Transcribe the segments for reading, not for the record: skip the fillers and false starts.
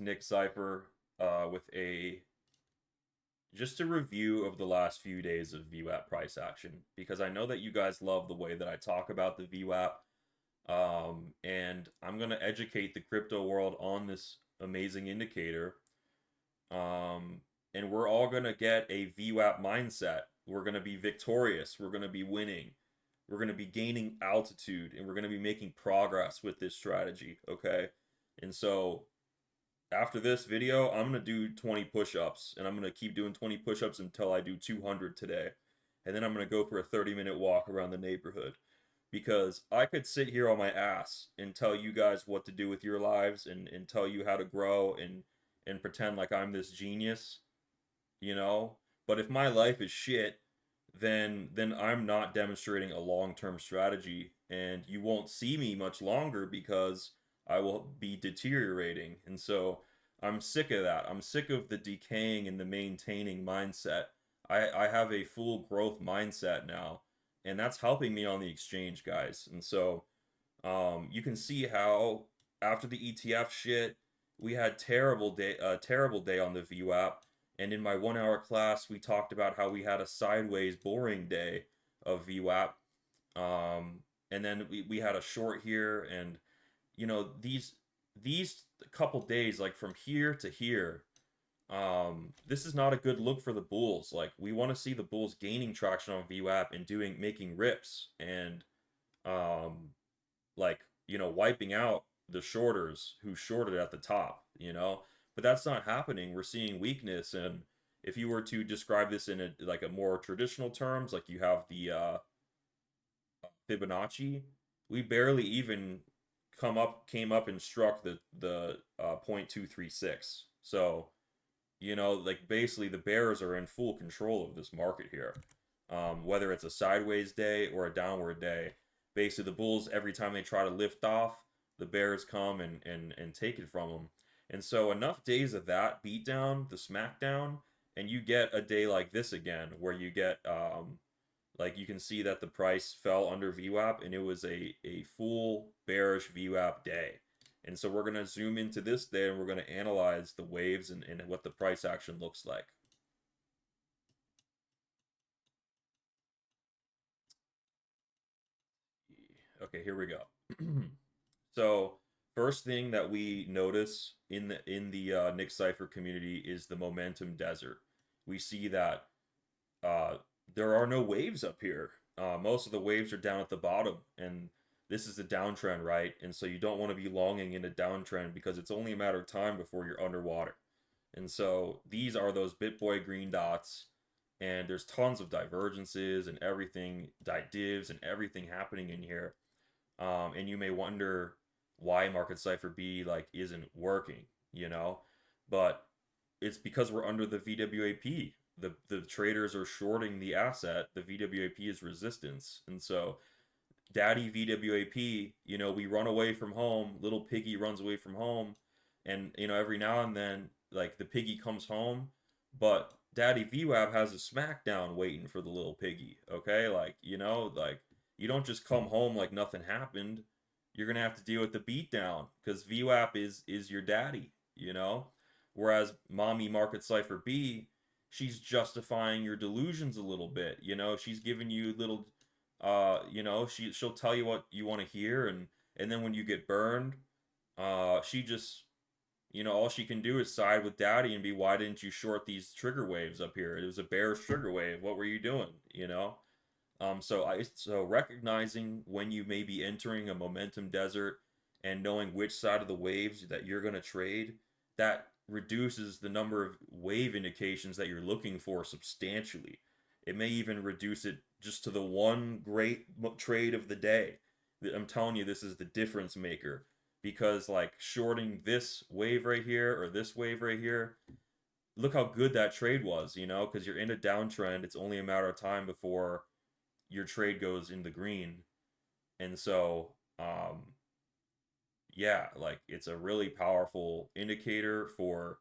Nick Cypher with just a review of the last few days of VWAP price action because I know that you guys love the way that I talk about the VWAP, and I'm gonna educate the crypto world on this amazing indicator, um, and we're all gonna get a VWAP mindset. We're gonna be victorious. We're gonna be winning. We're gonna be gaining altitude, and we're gonna be making progress with this strategy. Okay, and so after this video, I'm gonna do 20 push-ups, and I'm gonna keep doing 20 push-ups until I do 200 today. And then I'm gonna go for a 30-minute walk around the neighborhood. Because I could sit here on my ass and tell you guys what to do with your lives and tell you how to grow and pretend like I'm this genius, you know? But if my life is shit, then I'm not demonstrating a long-term strategy and you won't see me much longer because I will be deteriorating. And so I'm sick of that. I'm sick of the decaying and the maintaining mindset. I have a full growth mindset now, and that's helping me on the exchange, guys. And so you can see how after the ETF shit, we had terrible day on the VWAP. And in my 1 hour class, we talked about how we had a sideways boring day of VWAP. And then we had a short here, and these couple days, like from here to here, this is not a good look for the bulls. Like we want to see the bulls gaining traction on VWAP and making rips and um like wiping out the shorters who shorted at the top. But that's not happening. We're seeing weakness, and if you were to describe this in a more traditional terms, like you have the Fibonacci, we barely even came up and struck the 0.236. So like basically the bears are in full control of this market here. Whether it's a sideways day or a downward day, basically the bulls, every time they try to lift off, the bears come and take it from them. And so enough days of that beatdown, the smackdown, and you get a day like this again where you get like you can see that the price fell under VWAP and it was a full bearish VWAP day. And so we're going to zoom into this day and we're going to analyze the waves and what the price action looks like. Okay, here we go. So first thing that we notice in the Nick Cipher community is the momentum desert. We see that uh, there are no waves up here. Most of the waves are down at the bottom, and this is a downtrend, right? And so you don't want to be longing in a downtrend because it's only a matter of time before you're underwater. And so these are those BitBoy green dots, and there's tons of divergences and everything, divs and everything happening in here. And you may wonder why Market Cipher B like isn't working. But it's because we're under the VWAP. The traders are shorting the asset. The VWAP is resistance, and so Daddy VWAP, we run away from home. Little piggy runs away from home, and every now and then, like the piggy comes home, but Daddy VWAP has a smackdown waiting for the little piggy. Okay, like you don't just come home like nothing happened. You're gonna have to deal with the beatdown because VWAP is your daddy. Whereas Mommy Market Cipher B, she's justifying your delusions a little bit. She's giving you little she'll tell you what you want to hear, and then when you get burned, she just all she can do is side with daddy and be, why didn't you short these trigger waves up here? It was a bearish trigger wave. What were you doing? So recognizing when you may be entering a momentum desert and knowing which side of the waves that you're going to trade, that reduces the number of wave indications that you're looking for substantially. It may even reduce it just to the one great trade of the day. I'm telling you, this is the difference maker because like shorting this wave right here or this wave right here, look how good that trade was, because you're in a downtrend. It's only a matter of time before your trade goes in the green. And so, yeah, like it's a really powerful indicator for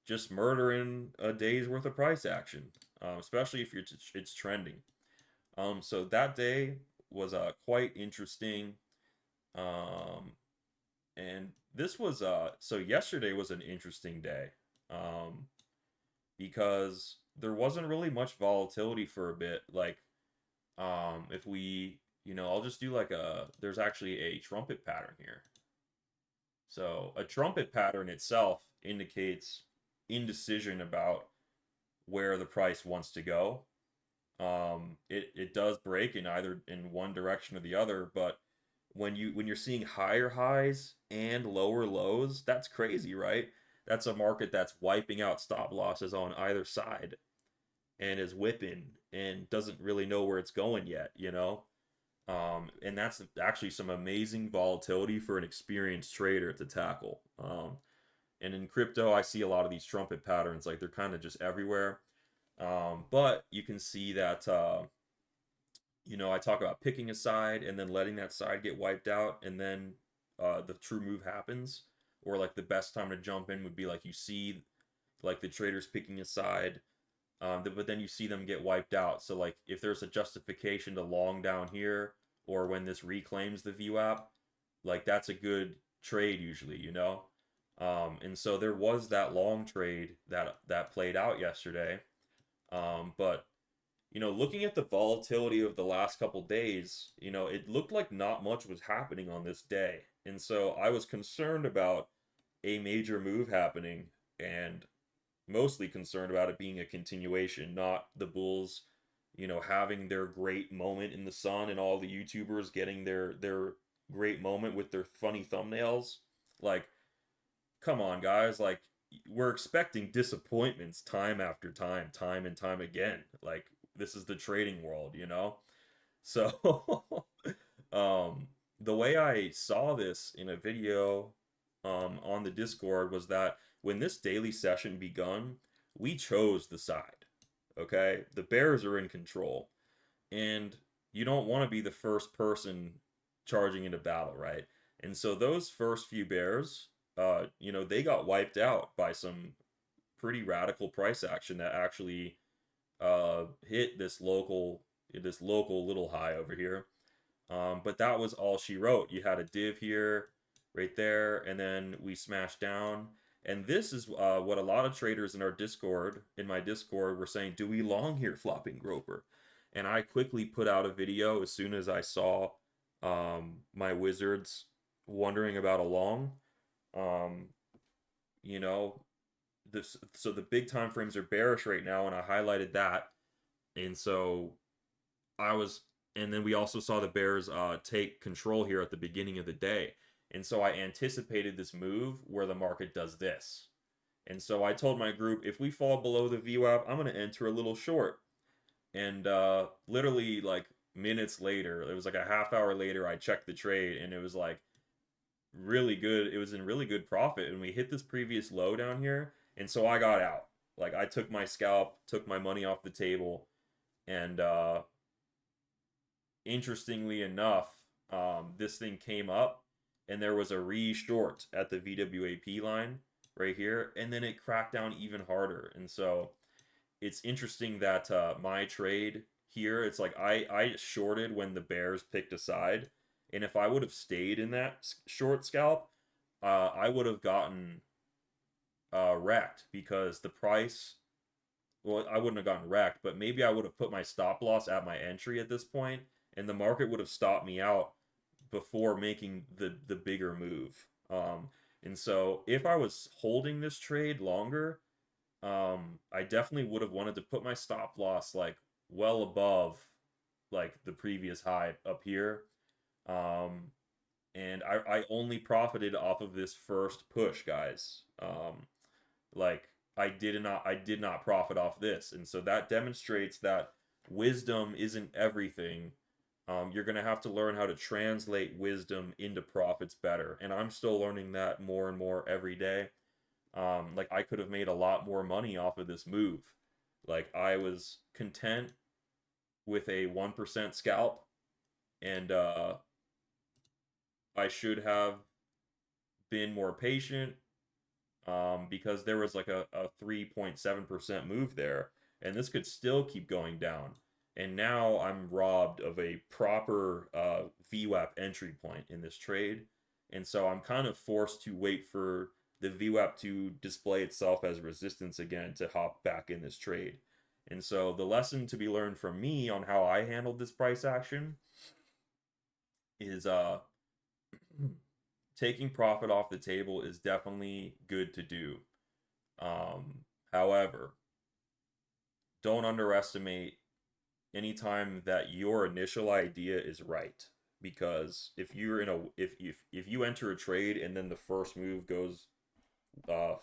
just murdering a day's worth of price action, especially if it's trending. So that day was quite interesting. Um, And this was so yesterday was an interesting day. Um, because there wasn't really much volatility for a bit. Like, if we, I'll just do like there's actually a trumpet pattern here. So a trumpet pattern itself indicates indecision about where the price wants to go. It does break in either in one direction or the other, but when you're seeing higher highs and lower lows, that's crazy, right? That's a market that's wiping out stop losses on either side and is whipping and doesn't really know where it's going yet. And that's actually some amazing volatility for an experienced trader to tackle. And in crypto, I see a lot of these trumpet patterns, like they're kind of just everywhere. But you can see that, I talk about picking a side and then letting that side get wiped out, and then the true move happens. Or like the best time to jump in would be like you see like the traders picking a side, but then you see them get wiped out. So like if there's a justification to long down here, or when this reclaims the Vwap, like that's a good trade usually. And so there was that long trade that played out yesterday. But looking at the volatility of the last couple days, it looked like not much was happening on this day. And so I was concerned about a major move happening, and mostly concerned about it being a continuation, not the Bulls, having their great moment in the sun and all the YouTubers getting their great moment with their funny thumbnails. Like, come on, guys, like we're expecting disappointments time after time, time and time again. Like this is the trading world. So the way I saw this in a video on the Discord was that when this daily session begun, we chose the side. Okay? The Bears are in control. And you don't want to be the first person charging into battle, right? And so those first few Bears, they got wiped out by some pretty radical price action that actually hit this local little high over here. But that was all she wrote. You had a div here, right there, and then we smashed down. And this is what a lot of traders in my Discord, were saying, do we long here flopping Groper? And I quickly put out a video as soon as I saw my wizards wondering about a long. Um, you know, so the big time frames are bearish right now, and I highlighted that. And so I was, and then we also saw the Bears take control here at the beginning of the day. And so I anticipated this move where the market does this. And so I told my group, if we fall below the VWAP, I'm going to enter a little short. And literally like minutes later, it was like a half hour later, I checked the trade and it was like really good. It was in really good profit. And we hit this previous low down here. And so I got out. Like I took my scalp, took my money off the table, and interestingly enough, this thing came up and there was a re-short at the VWAP line right here, and then it cracked down even harder. And so it's interesting that my trade here, it's like I shorted when the Bears picked a side, and if I would have stayed in that short scalp, I would have gotten wrecked because the price. Well, I wouldn't have gotten wrecked, but maybe I would have put my stop loss at my entry at this point, and the market would have stopped me out before making the bigger move. And so if I was holding this trade longer, I definitely would have wanted to put my stop loss like well above like the previous high up here. Um, and I only profited off of this first push, guys. Like I did not profit off this, and so that demonstrates that wisdom isn't everything. You're gonna have to learn how to translate wisdom into profits better, and I'm still learning that more and more every day. Like I could have made a lot more money off of this move. Like I was content with a 1% scalp, and I should have been more patient, because there was like a 3.7% move there, and this could still keep going down. And now I'm robbed of a proper VWAP entry point in this trade, And so I'm kind of forced to wait for the VWAP to display itself as resistance again to hop back in this trade. And so the lesson to be learned from me on how I handled this price action is taking profit off the table is definitely good to do. However, don't underestimate any time that your initial idea is right, because if you're in a if you enter a trade and then the first move goes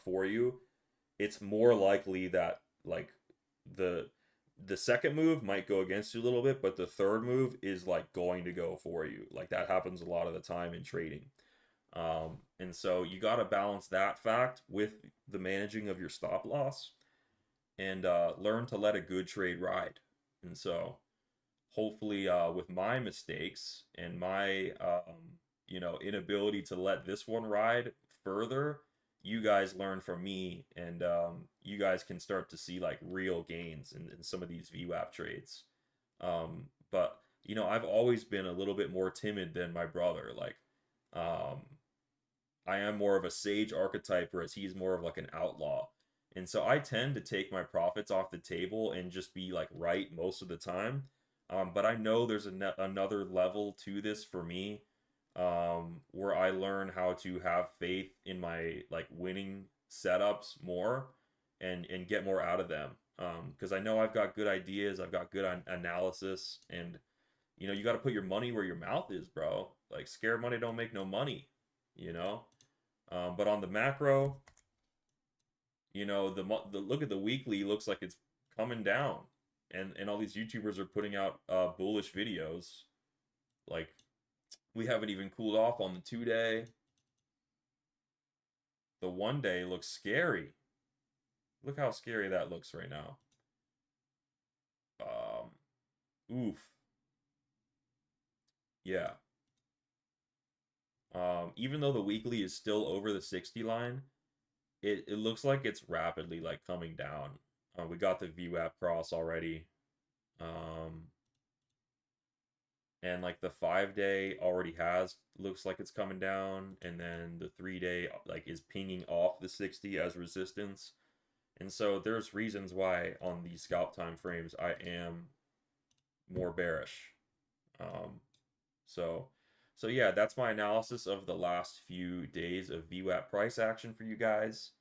for you, it's more likely that like the the second move might go against you a little bit, but the third move is like going to go for you. Like that happens a lot of the time in trading. And so you got to balance that fact with the managing of your stop loss, and learn to let a good trade ride. And so hopefully, with my mistakes and my inability to let this one ride further, you guys learn from me, and you guys can start to see like real gains in some of these VWAP trades. But I've always been a little bit more timid than my brother. Like, um, I am more of a sage archetype, whereas he's more of like an outlaw. And so I tend to take my profits off the table and just be like right most of the time. But I know there's another level to this for me, where I learn how to have faith in my like winning setups more, and get more out of them. Because I know I've got good ideas, I've got good analysis, and you got to put your money where your mouth is, bro. Like scared money don't make no money, you know. But on the macro, the look at the weekly looks like it's coming down, and all these YouTubers are putting out bullish videos. Like we haven't even cooled off on the 2-day. The 1-day looks scary. Look how scary that looks right now. Oof. Yeah. Even though the weekly is still over the 60 line, it looks like it's rapidly like coming down. We got the VWAP cross already. And like the 5-day already looks like it's coming down, and then the 3-day like is pinging off the 60 as resistance. And so there's reasons why on these scalp time frames I am more bearish. Um, so so yeah, that's my analysis of the last few days of VWAP price action for you guys.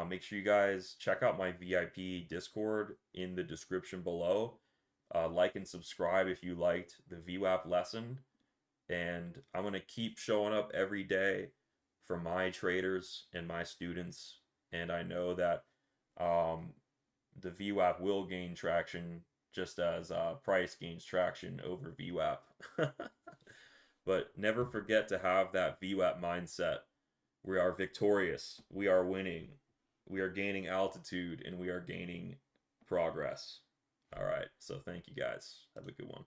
Make sure you guys check out my VIP Discord in the description below. Like and subscribe if you liked the VWAP lesson. And I'm going to keep showing up every day for my traders and my students. And I know that the VWAP will gain traction just as price gains traction over VWAP. But never forget to have that VWAP mindset. We are victorious. We are winning. We are gaining altitude, and we are gaining progress. All right. So thank you guys. Have a good one.